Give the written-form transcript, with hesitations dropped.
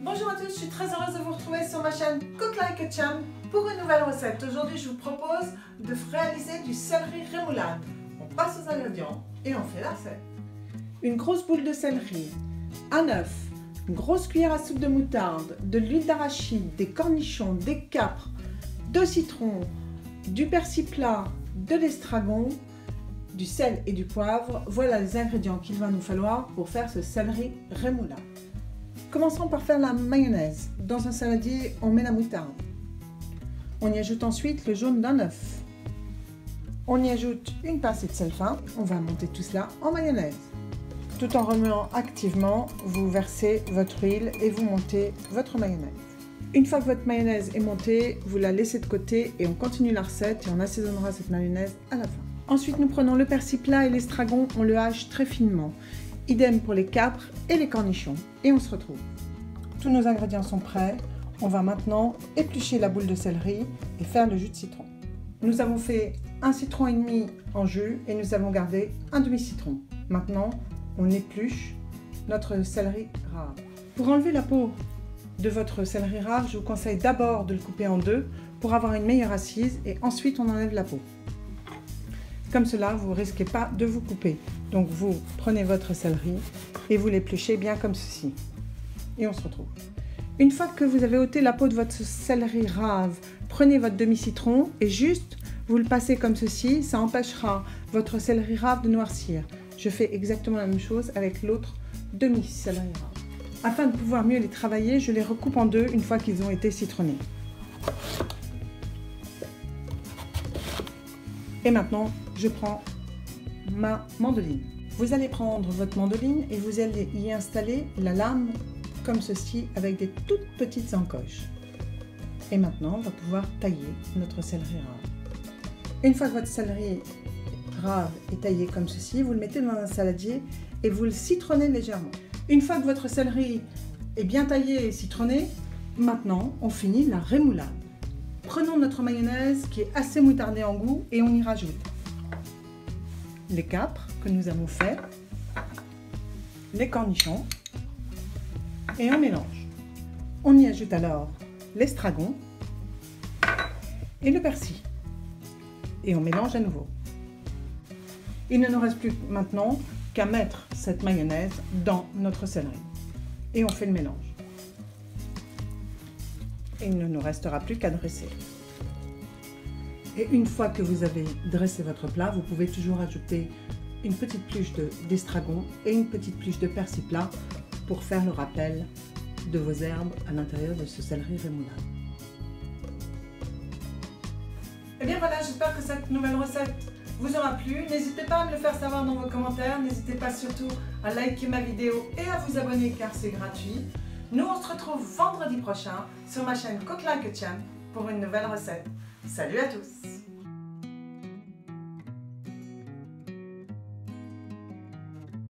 Bonjour à tous, je suis très heureuse de vous retrouver sur ma chaîne Cook Like a Champ pour une nouvelle recette. Aujourd'hui, je vous propose de réaliser du céleri rémoulade. On passe aux ingrédients et on fait la recette. Une grosse boule de céleri, un œuf, une grosse cuillère à soupe de moutarde, de l'huile d'arachide, des cornichons, des capres, 2 citrons, du persil plat, de l'estragon, du sel et du poivre. Voilà les ingrédients qu'il va nous falloir pour faire ce céleri rémoulade. Commençons par faire la mayonnaise. Dans un saladier, on met la moutarde. On y ajoute ensuite le jaune d'un œuf. On y ajoute une pincée de sel fin. On va monter tout cela en mayonnaise. Tout en remuant activement, vous versez votre huile et vous montez votre mayonnaise. Une fois que votre mayonnaise est montée, vous la laissez de côté et on continue la recette et on assaisonnera cette mayonnaise à la fin. Ensuite, nous prenons le persil plat et l'estragon, on le hache très finement. Idem pour les capres et les cornichons. Et on se retrouve. Tous nos ingrédients sont prêts. On va maintenant éplucher la boule de céleri et faire le jus de citron. Nous avons fait 1,5 citron en jus et nous avons gardé un demi-citron. Maintenant, on épluche notre céleri rave. Pour enlever la peau de votre céleri rave, je vous conseille d'abord de le couper en deux pour avoir une meilleure assise et ensuite on enlève la peau. Comme cela, vous ne risquez pas de vous couper. Donc vous prenez votre céleri et vous l'épluchez bien comme ceci. Et on se retrouve. Une fois que vous avez ôté la peau de votre céleri rave, prenez votre demi-citron et juste vous le passez comme ceci. Ça empêchera votre céleri rave de noircir. Je fais exactement la même chose avec l'autre demi-céleri rave. Afin de pouvoir mieux les travailler, je les recoupe en deux une fois qu'ils ont été citronnés. Et maintenant, je prends ma mandoline. Vous allez prendre votre mandoline et vous allez y installer la lame comme ceci avec des toutes petites encoches. Et maintenant, on va pouvoir tailler notre céleri rave. Une fois que votre céleri rave est taillé comme ceci, vous le mettez dans un saladier et vous le citronnez légèrement. Une fois que votre céleri est bien taillé et citronné, maintenant, on finit la rémoulade. Prenons notre mayonnaise qui est assez moutardée en goût et on y rajoute les capres que nous avons fait, les cornichons et on mélange. On y ajoute alors l'estragon et le persil et on mélange à nouveau. Il ne nous reste plus maintenant qu'à mettre cette mayonnaise dans notre céleri et on fait le mélange. Et il ne nous restera plus qu'à dresser. Et une fois que vous avez dressé votre plat, vous pouvez toujours ajouter une petite pluche d'estragon et une petite pluche de persil plat pour faire le rappel de vos herbes à l'intérieur de ce céleri rémoulade. Et bien voilà, j'espère que cette nouvelle recette vous aura plu. N'hésitez pas à me le faire savoir dans vos commentaires. N'hésitez pas surtout à liker ma vidéo et à vous abonner car c'est gratuit. Nous, on se retrouve vendredi prochain sur ma chaîne Cook Like a Champ pour une nouvelle recette. Salut à tous!